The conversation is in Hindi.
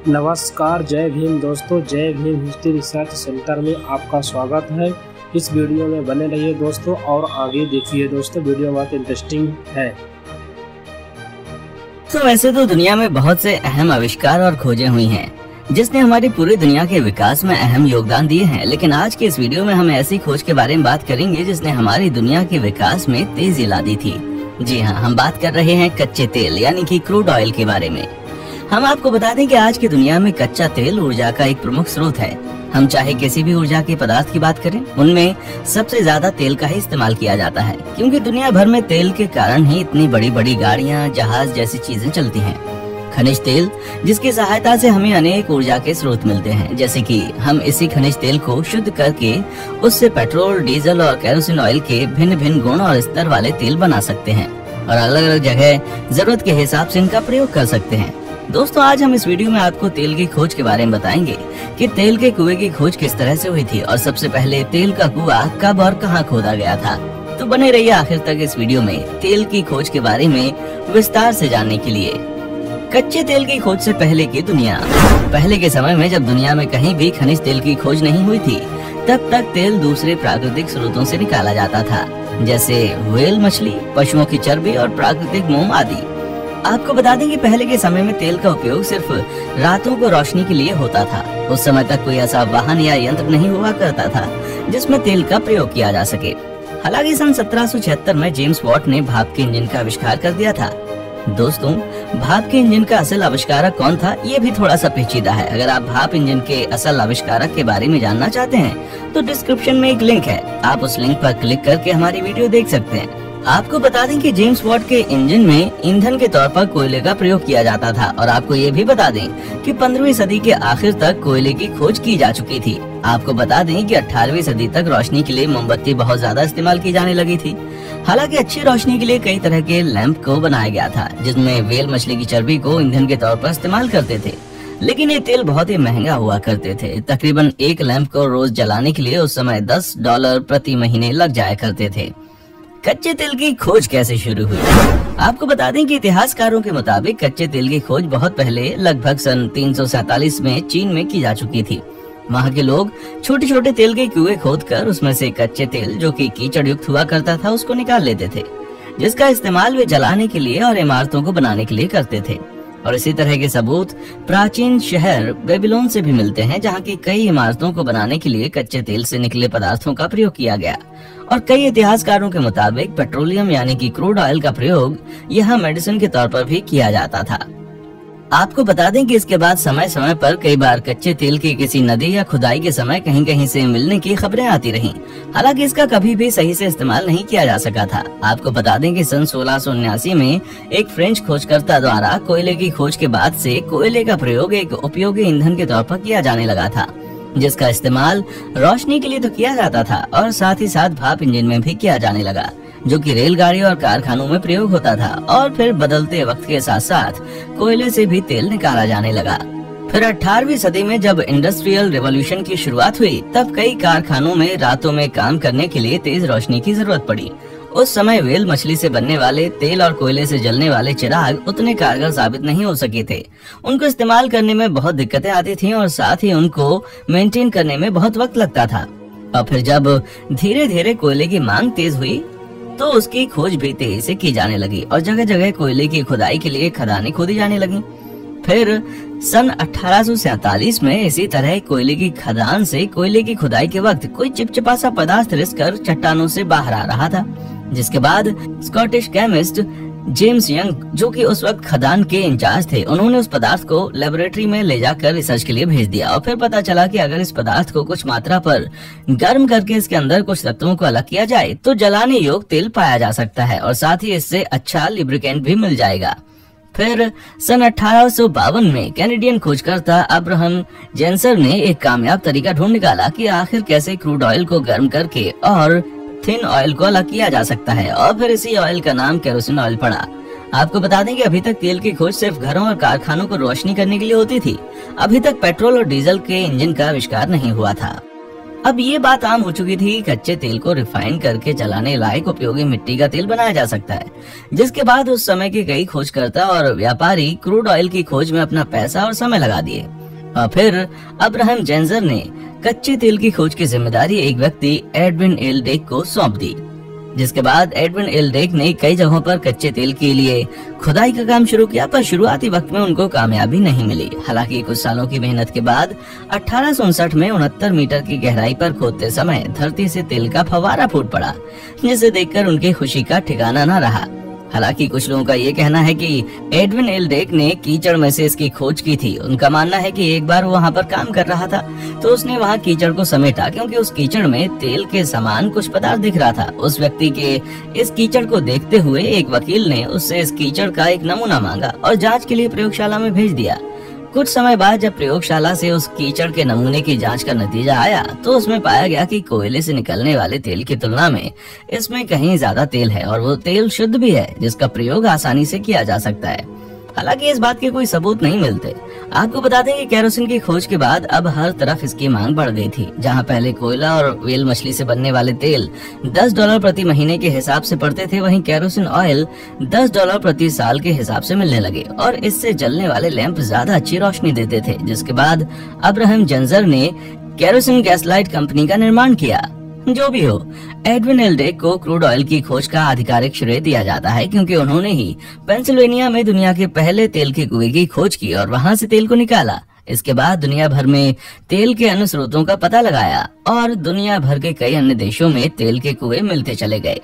नमस्कार, जय भीम दोस्तों। जय भीम हिस्ट्री रिसर्च सेंटर में आपका स्वागत है। इस वीडियो में बने रहिए दोस्तों और आगे देखिए दोस्तों, वीडियो बहुत इंटरेस्टिंग है। तो वैसे तो दुनिया में बहुत से अहम आविष्कार और खोजें हुई हैं जिसने हमारी पूरी दुनिया के विकास में अहम योगदान दिए हैं, लेकिन आज के इस वीडियो में हम ऐसी खोज के बारे में बात करेंगे जिसने हमारी दुनिया के विकास में तेजी ला दी थी। जी हाँ, हम बात कर रहे हैं कच्चे तेल यानी कि क्रूड ऑयल के बारे में। हम आपको बता दें कि आज की दुनिया में कच्चा तेल ऊर्जा का एक प्रमुख स्रोत है। हम चाहे किसी भी ऊर्जा के पदार्थ की बात करें, उनमें सबसे ज्यादा तेल का ही इस्तेमाल किया जाता है, क्योंकि दुनिया भर में तेल के कारण ही इतनी बड़ी बड़ी गाड़ियां, जहाज जैसी चीजें चलती हैं। खनिज तेल, जिसकी सहायता से हमें अनेक ऊर्जा के स्रोत मिलते हैं, जैसे कि हम इसी खनिज तेल को शुद्ध करके उससे पेट्रोल, डीजल और केरोसिन ऑयल के भिन्न भिन्न गुण और स्तर वाले तेल बना सकते हैं और अलग अलग जगह जरूरत के हिसाब से इनका प्रयोग कर सकते हैं। दोस्तों, आज हम इस वीडियो में आपको तेल की खोज के बारे में बताएंगे कि तेल के कुएं की खोज किस तरह से हुई थी और सबसे पहले तेल का कुआं कब और कहां खोदा गया था। तो बने रहिए आखिर तक इस वीडियो में तेल की खोज के बारे में विस्तार से जानने के लिए। कच्चे तेल की खोज से पहले की दुनिया। पहले के समय में जब दुनिया में कहीं भी खनिज तेल की खोज नहीं हुई थी, तब तक तेल दूसरे प्राकृतिक स्रोतों से निकाला जाता था, जैसे व्हेल मछली, पशुओं की चर्बी और प्राकृतिक मोम आदि। आपको बता दें कि पहले के समय में तेल का उपयोग सिर्फ रातों को रोशनी के लिए होता था। उस समय तक कोई ऐसा वाहन या यंत्र नहीं हुआ करता था जिसमें तेल का प्रयोग किया जा सके। हालांकि सन 1776 में जेम्स वॉट ने भाप के इंजन का आविष्कार कर दिया था। दोस्तों, भाप के इंजन का असल आविष्कारक कौन था, ये भी थोड़ा सा पेचीदा है। अगर आप भाप इंजन के असल आविष्कारक के बारे में जानना चाहते हैं तो डिस्क्रिप्शन में एक लिंक है, आप उस लिंक पर क्लिक करके हमारी वीडियो देख सकते हैं। आपको बता दें कि जेम्स वॉट के इंजन में ईंधन के तौर पर कोयले का प्रयोग किया जाता था और आपको ये भी बता दें कि 15वीं सदी के आखिर तक कोयले की खोज की जा चुकी थी। आपको बता दें कि 18वीं सदी तक रोशनी के लिए मोमबत्ती बहुत ज्यादा इस्तेमाल की जाने लगी थी। हालांकि अच्छी रोशनी के लिए कई तरह के लैंप को बनाया गया था, जिसमें व्हेल मछली की चर्बी को ईंधन के तौर पर इस्तेमाल करते थे, लेकिन ये तेल बहुत ही महंगा हुआ करते थे। तकरीबन एक लैंप को रोज जलाने के लिए उस समय $10 प्रति महीने लग जाया करते थे। कच्चे तेल की खोज कैसे शुरू हुई? आपको बता दें कि इतिहासकारों के मुताबिक कच्चे तेल की खोज बहुत पहले लगभग सन 347 में चीन में की जा चुकी थी। वहाँ के लोग छोटे छोटे तेल के कुएं खोदकर उसमें से कच्चे तेल, जो कि कीचड़ युक्त हुआ करता था, उसको निकाल लेते थे, जिसका इस्तेमाल वे जलाने के लिए और इमारतों को बनाने के लिए करते थे। और इसी तरह के सबूत प्राचीन शहर बेबीलोन से भी मिलते हैं, जहाँ की कई इमारतों को बनाने के लिए कच्चे तेल से निकले पदार्थों का प्रयोग किया गया। और कई इतिहासकारों के मुताबिक पेट्रोलियम यानी कि क्रूड ऑयल का प्रयोग यहाँ मेडिसिन के तौर पर भी किया जाता था। आपको बता दें कि इसके बाद समय समय पर कई बार कच्चे तेल की किसी नदी या खुदाई के समय कहीं कहीं से मिलने की खबरें आती रहीं। हालांकि इसका कभी भी सही से इस्तेमाल नहीं किया जा सका था। आपको बता दें कि सन 1679 में एक फ्रेंच खोजकर्ता द्वारा कोयले की खोज के बाद से कोयले का प्रयोग एक उपयोगी ईंधन के तौर पर किया जाने लगा था, जिसका इस्तेमाल रोशनी के लिए तो किया जाता था और साथ ही साथ भाप इंजन में भी किया जाने लगा, जो कि रेलगाड़ी और कारखानों में प्रयोग होता था। और फिर बदलते वक्त के साथ साथ कोयले से भी तेल निकाला जाने लगा। फिर 18वीं सदी में जब इंडस्ट्रियल रिवॉल्यूशन की शुरुआत हुई, तब कई कारखानों में रातों में काम करने के लिए तेज रोशनी की जरूरत पड़ी। उस समय व्हेल मछली से बनने वाले तेल और कोयले से जलने वाले चिराग उतने कारगर साबित नहीं हो सके थे। उनको इस्तेमाल करने में बहुत दिक्कतें आती थीं और साथ ही उनको मेंटेन करने में बहुत वक्त लगता था। और फिर जब धीरे धीरे कोयले की मांग तेज हुई तो उसकी खोज भी तेजी से की जाने लगी और जगह जगह कोयले की खुदाई के लिए खदानें खोदी जाने लगी। फिर सन 1847 में इसी तरह कोयले की खदान से कोयले की खुदाई के वक्त कोई चिपचिपा सा पदार्थ रिसकर चट्टानों से बाहर आ रहा था, जिसके बाद स्कॉटिश केमिस्ट जेम्स यंग, जो कि उस वक्त खदान के इंचार्ज थे, उन्होंने उस पदार्थ को लेबोरेटरी में ले जाकर रिसर्च के लिए भेज दिया। और फिर पता चला कि अगर इस पदार्थ को कुछ मात्रा पर गर्म करके इसके अंदर कुछ तत्वों को अलग किया जाए तो जलाने योग्य तेल पाया जा सकता है और साथ ही इससे अच्छा लिब्रिकेंट भी मिल जाएगा। फिर सन 1852 में कैनेडियन खोजकर्ता अब्राहम जेंसर ने एक कामयाब तरीका ढूंढ निकाला कि आखिर कैसे क्रूड ऑयल को गर्म करके और थिन ऑयल को अलग किया जा सकता है, और फिर इसी ऑयल का नाम केरोसिन ऑयल पड़ा। आपको बता दें कि अभी तक तेल की खोज सिर्फ घरों और कारखानों को रोशनी करने के लिए होती थी। अभी तक पेट्रोल और डीजल के इंजन का आविष्कार नहीं हुआ था। अब ये बात आम हो चुकी थी, कच्चे तेल को रिफाइन करके चलाने लायक उपयोगी मिट्टी का तेल बनाया जा सकता है, जिसके बाद उस समय के कई खोजकर्ता और व्यापारी क्रूड ऑयल की खोज में अपना पैसा और समय लगा दिए। और फिर अब्राहम जेंजर ने कच्चे तेल की खोज की जिम्मेदारी एक व्यक्ति एडविन एल डेक को सौंप दी, जिसके बाद एडविन एल डेक ने कई जगहों पर कच्चे तेल के लिए खुदाई का काम शुरू किया, पर शुरुआती वक्त में उनको कामयाबी नहीं मिली। हालांकि कुछ सालों की मेहनत के बाद 1859 में 69 मीटर की गहराई पर खोदते समय धरती से तेल का फव्वारा फूट पड़ा, जिसे देखकर उनकी खुशी का ठिकाना न रहा। हालांकि कुछ लोगों का ये कहना है कि एडविन एल डेक ने कीचड़ में से इसकी खोज की थी। उनका मानना है कि एक बार वो वहाँ पर काम कर रहा था तो उसने वहाँ कीचड़ को समेटा, क्योंकि उस कीचड़ में तेल के समान कुछ पदार्थ दिख रहा था। उस व्यक्ति के इस कीचड़ को देखते हुए एक वकील ने उससे इस कीचड़ का एक नमूना मांगा और जांच के लिए प्रयोगशाला में भेज दिया। कुछ समय बाद जब प्रयोगशाला से उस कीचड़ के नमूने की जांच का नतीजा आया तो उसमें पाया गया कि कोयले से निकलने वाले तेल की तुलना में इसमें कहीं ज्यादा तेल है और वो तेल शुद्ध भी है, जिसका प्रयोग आसानी से किया जा सकता है। हालांकि इस बात के कोई सबूत नहीं मिलते। आपको बता दें कि केरोसिन की खोज के बाद अब हर तरफ इसकी मांग बढ़ गई थी। जहां पहले कोयला और व्हेल मछली से बनने वाले तेल $10 प्रति महीने के हिसाब से पड़ते थे, वहीं केरोसिन ऑयल $10 प्रति साल के हिसाब से मिलने लगे और इससे जलने वाले लैंप ज्यादा अच्छी रोशनी देते थे। जिसके बाद अब्राहम जेंजर ने केरोसिन गैसलाइट कंपनी का निर्माण किया। जो भी हो, एडविन एल डेक को क्रूड ऑयल की खोज का आधिकारिक श्रेय दिया जाता है, क्योंकि उन्होंने ही पेंसिल्वेनिया में दुनिया के पहले तेल के कुएं की खोज की और वहां से तेल को निकाला। इसके बाद दुनिया भर में तेल के अन्य स्रोतों का पता लगाया और दुनिया भर के कई अन्य देशों में तेल के कुएं मिलते चले गए।